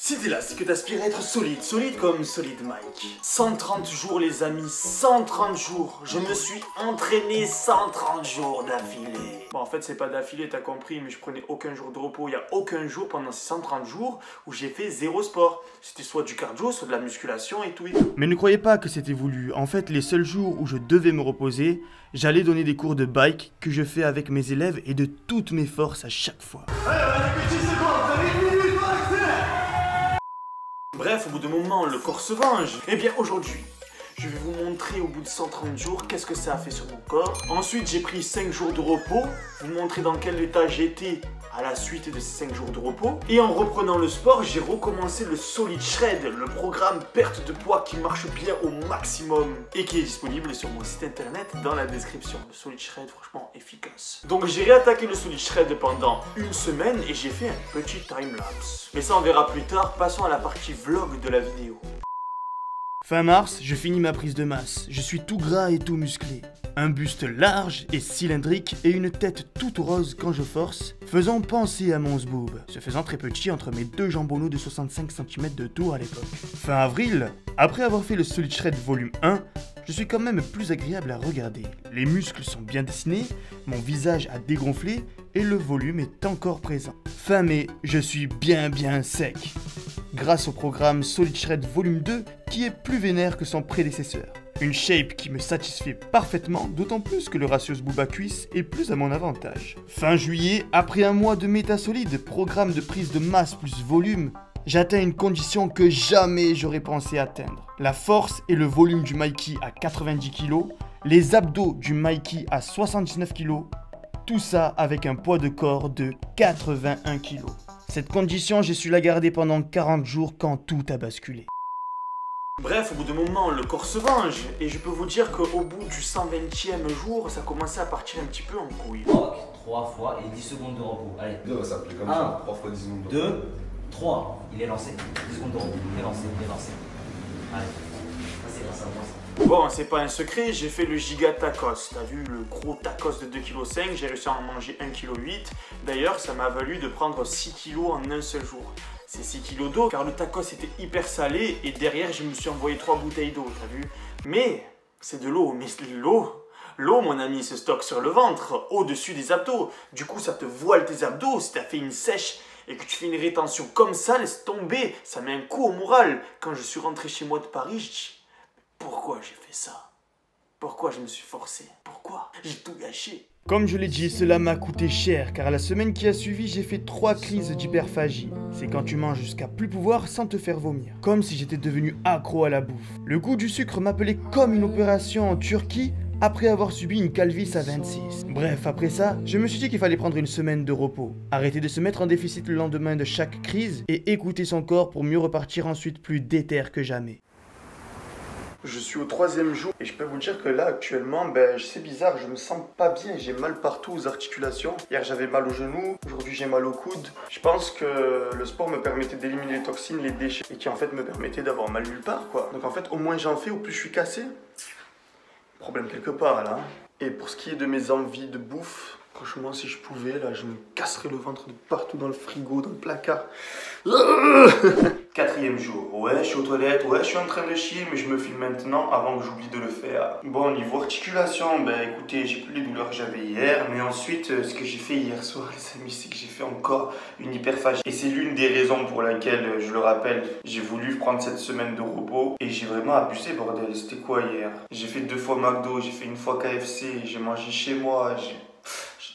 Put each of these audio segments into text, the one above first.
Si t'es là, c'est que t'aspires à être solide, solide comme Solid Mike. 130 jours les amis, 130 jours. Je me suis entraîné 130 jours d'affilée. Bon en fait c'est pas d'affilée, t'as compris, mais je prenais aucun jour de repos. Il y a aucun jour pendant ces 130 jours où j'ai fait zéro sport. C'était soit du cardio, soit de la musculation et tout et tout. Mais ne croyez pas que c'était voulu. En fait, les seuls jours où je devais me reposer, j'allais donner des cours de bike que je fais avec mes élèves et de toutes mes forces à chaque fois. Bref, au bout d'un moment, le corps se venge. Et bien aujourd'hui, je vais vous montrer au bout de 130 jours qu'est-ce que ça a fait sur mon corps. Ensuite, j'ai pris 5 jours de repos, vous montrer dans quel état j'étais à la suite de ces 5 jours de repos. Et en reprenant le sport, j'ai recommencé le Solid Shred, le programme perte de poids qui marche bien au maximum et qui est disponible sur mon site internet dans la description. Le Solid Shred, franchement efficace. Donc j'ai réattaqué le Solid Shred pendant une semaine et j'ai fait un petit time-lapse. Mais ça on verra plus tard, passons à la partie vlog de la vidéo. Fin mars, je finis ma prise de masse. Je suis tout gras et tout musclé. Un buste large et cylindrique et une tête toute rose quand je force, faisant penser à mon zboob, se faisant très petit entre mes deux jambonneaux de 65 cm de tour à l'époque. Fin avril, après avoir fait le Solid Shred volume 1, je suis quand même plus agréable à regarder. Les muscles sont bien dessinés, mon visage a dégonflé et le volume est encore présent. Fin mai, je suis bien sec. Grâce au programme Solid Shred volume 2 qui est plus vénère que son prédécesseur. Une shape qui me satisfait parfaitement, d'autant plus que le ratio zboob à cuisse est plus à mon avantage. Fin juillet, après un mois de méta solide, programme de prise de masse plus volume, j'atteins une condition que jamais j'aurais pensé atteindre. La force et le volume du Mikey à 90 kg, les abdos du Mikey à 79 kg, tout ça avec un poids de corps de 81 kg. Cette condition, j'ai su la garder pendant 40 jours quand tout a basculé. Bref, au bout d'un moment, le corps se venge. Et je peux vous dire qu'au bout du 120e jour, ça commençait à partir un petit peu en couille. 3 fois et 10 secondes de repos. Allez. 2 va s'appeler comme ça. 3 fois 10 secondes de repos. 2, 3. Il est lancé. 10 secondes de repos. Il est lancé. Allez. Ça c'est grâce à moi ça. Bon, c'est pas un secret, j'ai fait le giga tacos. T'as vu le gros tacos de 2,5 kg, j'ai réussi à en manger 1,8 kg. D'ailleurs, ça m'a valu de prendre 6 kg en un seul jour. C'est 6 kg d'eau, car le tacos était hyper salé et derrière, je me suis envoyé 3 bouteilles d'eau, t'as vu? Mais, c'est de l'eau, mais l'eau, mon ami, se stocke sur le ventre, au-dessus des abdos. Du coup, ça te voile tes abdos. Si t'as fait une sèche et que tu fais une rétention comme ça, laisse tomber. Ça met un coup au moral. Quand je suis rentré chez moi de Paris, je dis, pourquoi j'ai fait ça? Pourquoi je me suis forcé? Pourquoi? J'ai tout gâché. Comme je l'ai dit, cela m'a coûté cher, car la semaine qui a suivi, j'ai fait 3 crises d'hyperphagie. C'est quand tu manges jusqu'à plus pouvoir sans te faire vomir. Comme si j'étais devenu accro à la bouffe. Le goût du sucre m'appelait comme une opération en Turquie, après avoir subi une calvitie à 26. Bref, après ça, je me suis dit qu'il fallait prendre une semaine de repos. Arrêter de se mettre en déficit le lendemain de chaque crise, et écouter son corps pour mieux repartir ensuite plus déter que jamais. Je suis au 3e jour et je peux vous dire que là actuellement, c'est bizarre, je me sens pas bien, j'ai mal partout aux articulations. Hier j'avais mal aux genoux, aujourd'hui j'ai mal au coude. Je pense que le sport me permettait d'éliminer les toxines, les déchets et qui en fait me permettait d'avoir mal nulle part quoi. Donc en fait au moins j'en fais, au plus je suis cassé. Problème quelque part là. Et pour ce qui est de mes envies de bouffe, franchement si je pouvais là je me casserais le ventre de partout dans le frigo, dans le placard. 4e jour, ouais je suis aux toilettes, ouais je suis en train de chier mais je me filme maintenant avant que j'oublie de le faire. Bon niveau articulation, écoutez j'ai plus les douleurs que j'avais hier, mais ensuite ce que j'ai fait hier soir les amis c'est que j'ai fait encore une hyperphagie. Et c'est l'une des raisons pour laquelle, je le rappelle, j'ai voulu prendre cette semaine de repos et j'ai vraiment abusé bordel. C'était quoi hier? J'ai fait 2 fois McDo, j'ai fait 1 fois KFC, j'ai mangé chez moi, j'ai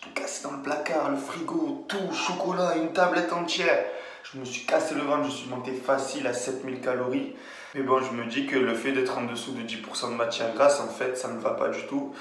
tout cassé dans le placard, le frigo, tout, chocolat, une tablette entière. Je me suis cassé le ventre, je suis monté facile à 7000 calories. Mais bon, je me dis que le fait d'être en dessous de 10% de matière grasse, en fait, ça ne me va pas du tout.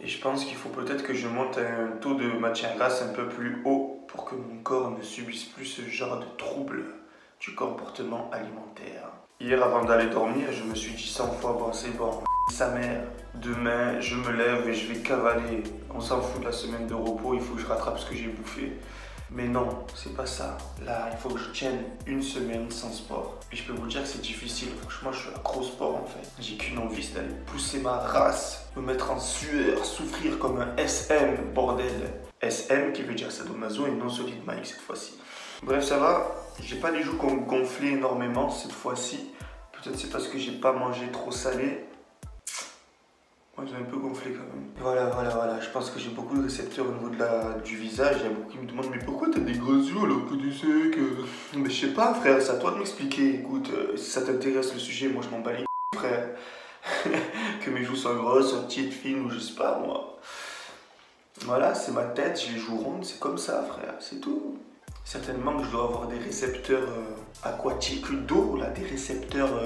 Et je pense qu'il faut peut-être que je monte un taux de matière grasse un peu plus haut pour que mon corps ne subisse plus ce genre de troubles du comportement alimentaire. Hier, avant d'aller dormir, je me suis dit 100 fois, bon, c'est bon, sa mère. Demain, je me lève et je vais cavaler. On s'en fout de la semaine de repos, il faut que je rattrape ce que j'ai bouffé. Mais non, c'est pas ça. Là, il faut que je tienne une semaine sans sport. Et je peux vous dire que c'est difficile. Franchement, je suis accro au sport en fait. J'ai qu'une envie, c'est d'aller pousser ma race, me mettre en sueur, souffrir comme un SM, bordel. SM qui veut dire sadomaso et non Solid Mike cette fois-ci. Bref, ça va. J'ai pas les joues qui ont gonflé énormément cette fois-ci. Peut-être c'est parce que j'ai pas mangé trop salé. Ouais, j'ai un peu gonflé quand même. Voilà. Je pense que j'ai beaucoup de récepteurs au niveau du visage. Il y a beaucoup qui me demandent, mais pourquoi t'as des gros yeux alors que tu sais que... Mais je sais pas, frère, c'est à toi de m'expliquer. Écoute, si ça t'intéresse le sujet, moi je m'en bats les couilles, frère. Que mes joues soient grosses, soient petites, fines ou je sais pas, moi. Voilà, c'est ma tête, j'ai les joues rondes, c'est comme ça, frère, c'est tout. Certainement que je dois avoir des récepteurs aquatiques d'eau, là, des récepteurs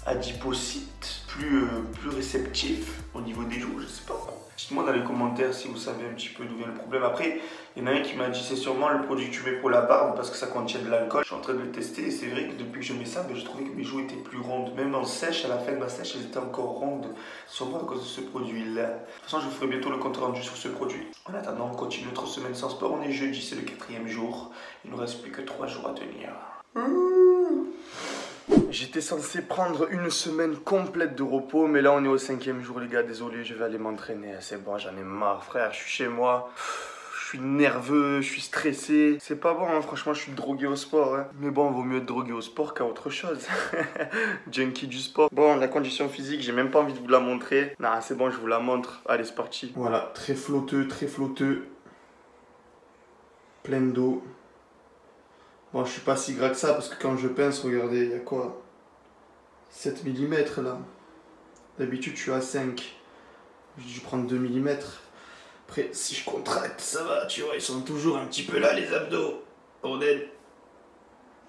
adipocytes plus réceptifs au niveau des joues, je sais pas. Dites-moi dans les commentaires si vous savez un petit peu d'où vient le problème. Après, il y en a un qui m'a dit c'est sûrement le produit que tu mets pour la barbe parce que ça contient de l'alcool. Je suis en train de le tester et c'est vrai que depuis que je mets ça, ben, je trouvais que mes joues étaient plus rondes. Même en sèche, à la fin de ma sèche, elles étaient encore rondes. Sûrement à cause de ce produit-là. De toute façon, je vous ferai bientôt le compte rendu sur ce produit. En attendant, on continue notre semaine sans sport. On est jeudi, c'est le 4e jour. Il nous reste plus que 3 jours à tenir. J'étais censé prendre une semaine complète de repos, mais là on est au 5e jour les gars, désolé, je vais aller m'entraîner, c'est bon, j'en ai marre frère, je suis chez moi, je suis nerveux, je suis stressé, c'est pas bon, hein. Franchement je suis drogué au sport, hein. Mais bon, vaut mieux être drogué au sport qu'à autre chose, junkie du sport. Bon, la condition physique, j'ai même pas envie de vous la montrer, non c'est bon, je vous la montre, allez c'est parti. Voilà, très flotteux, plein d'eau. Bon, je suis pas si gras que ça parce que quand je pince, regardez, il y a quoi? 7 mm là. D'habitude, je suis à 5. J'ai dû prendre 2 mm. Après, si je contracte, ça va, tu vois, ils sont toujours un petit peu là, les abdos. Bordel.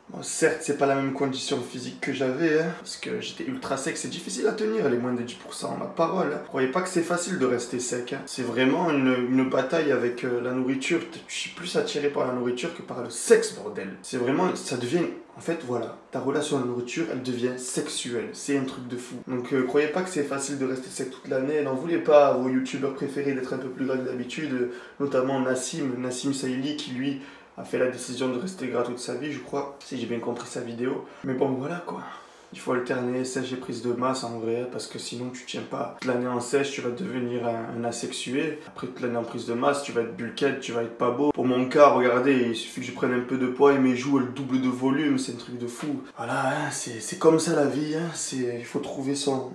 Bon, certes, c'est pas la même condition physique que j'avais, hein, parce que j'étais ultra sec, c'est difficile à tenir les moins de 10%, ma parole. Hein. Croyez pas que c'est facile de rester sec, hein. C'est vraiment une bataille avec la nourriture. Je suis plus attiré par la nourriture que par le sexe, bordel. C'est vraiment, ça devient, en fait, voilà, ta relation à la nourriture, elle devient sexuelle. C'est un truc de fou. Donc, croyez pas que c'est facile de rester sec toute l'année. N'en voulez pas à vos youtubeurs préférés d'être un peu plus gras que d'habitude, notamment Nassim Saïli qui, lui, a fait la décision de rester gras toute sa vie, je crois, si j'ai bien compris sa vidéo. Mais bon, voilà quoi. Il faut alterner sèche et prise de masse en vrai, parce que sinon tu tiens pas. Toute l'année en sèche, tu vas devenir un asexué. Après toute l'année en prise de masse, tu vas être bulkhead, tu vas être pas beau. Pour mon cas, regardez, il suffit que je prenne un peu de poids et mes joues elles doublent de volume, c'est un truc de fou. Voilà, hein, c'est comme ça la vie, hein. Il faut trouver son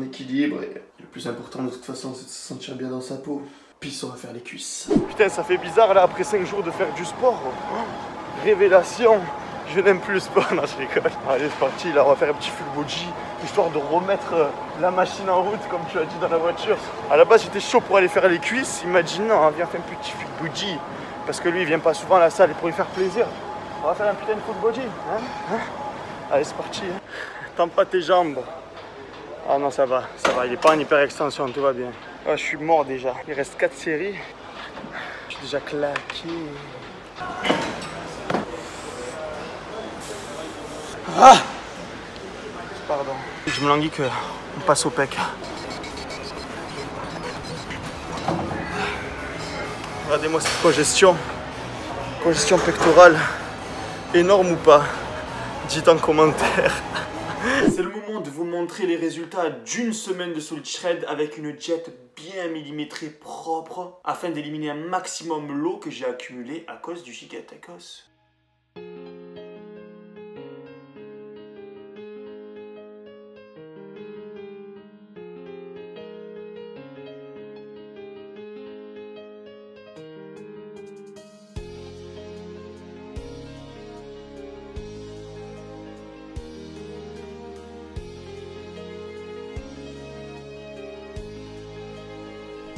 équilibre. Et le plus important de toute façon, c'est de se sentir bien dans sa peau. Puis on va faire les cuisses. Putain, ça fait bizarre là après 5 jours de faire du sport. Oh, révélation, je n'aime plus le sport. Non, je rigole. Allez, c'est parti, là on va faire un petit full body, histoire de remettre la machine en route comme tu as dit dans la voiture. À la base j'étais chaud pour aller faire les cuisses, il m'a dit non, viens faire un petit full body. Parce que lui il vient pas souvent à la salle et pour lui faire plaisir, on va faire un putain de full body. Hein. Allez, c'est parti. Hein. Tends pas tes jambes. Ah non, ça va, il est pas en hyper extension, tout va bien. Oh, je suis mort déjà. Il reste 4 séries. Je suis déjà claqué. Ah! Pardon. Je me languis qu'on passe au pec. Regardez-moi cette congestion. Congestion pectorale. Énorme ou pas? Dites en commentaire. C'est le moment de vous montrer les résultats d'une semaine de Solid Shred avec une diète bien millimétrée propre afin d'éliminer un maximum l'eau que j'ai accumulée à cause du giga tacos.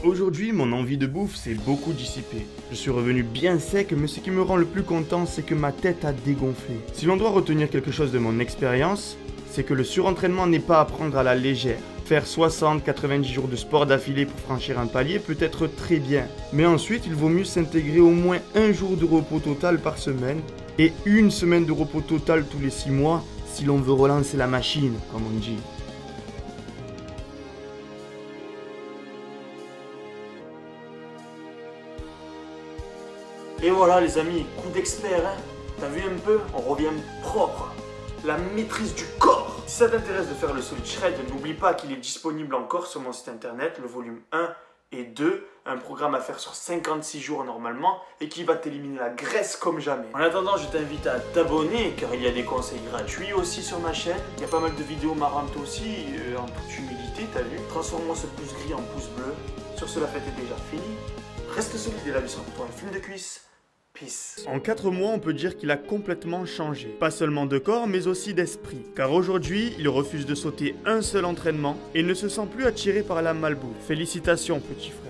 Aujourd'hui, mon envie de bouffe s'est beaucoup dissipée. Je suis revenu bien sec, mais ce qui me rend le plus content, c'est que ma tête a dégonflé. Si l'on doit retenir quelque chose de mon expérience, c'est que le surentraînement n'est pas à prendre à la légère. Faire 60-90 jours de sport d'affilée pour franchir un palier peut être très bien. Mais ensuite, il vaut mieux s'intégrer au moins un jour de repos total par semaine et une semaine de repos total tous les 6 mois si l'on veut relancer la machine, comme on dit. Et voilà les amis, coup d'expert, hein. T'as vu un peu? On revient propre. La maîtrise du corps. Si ça t'intéresse de faire le Solid Shred, n'oublie pas qu'il est disponible encore sur mon site internet, le volume 1 et 2, un programme à faire sur 56 jours normalement et qui va t'éliminer la graisse comme jamais. En attendant, je t'invite à t'abonner car il y a des conseils gratuits aussi sur ma chaîne. Il y a pas mal de vidéos marrantes aussi, en toute humilité, t'as vu. Transforme-moi ce pouce gris en pouce bleu. Sur ce, la fête est déjà finie. Reste solide et la vie sera pour toi un film de cuisse. Peace. En 4 mois, on peut dire qu'il a complètement changé. Pas seulement de corps, mais aussi d'esprit. Car aujourd'hui, il refuse de sauter un seul entraînement et ne se sent plus attiré par la malbouffe. Félicitations, petit frère.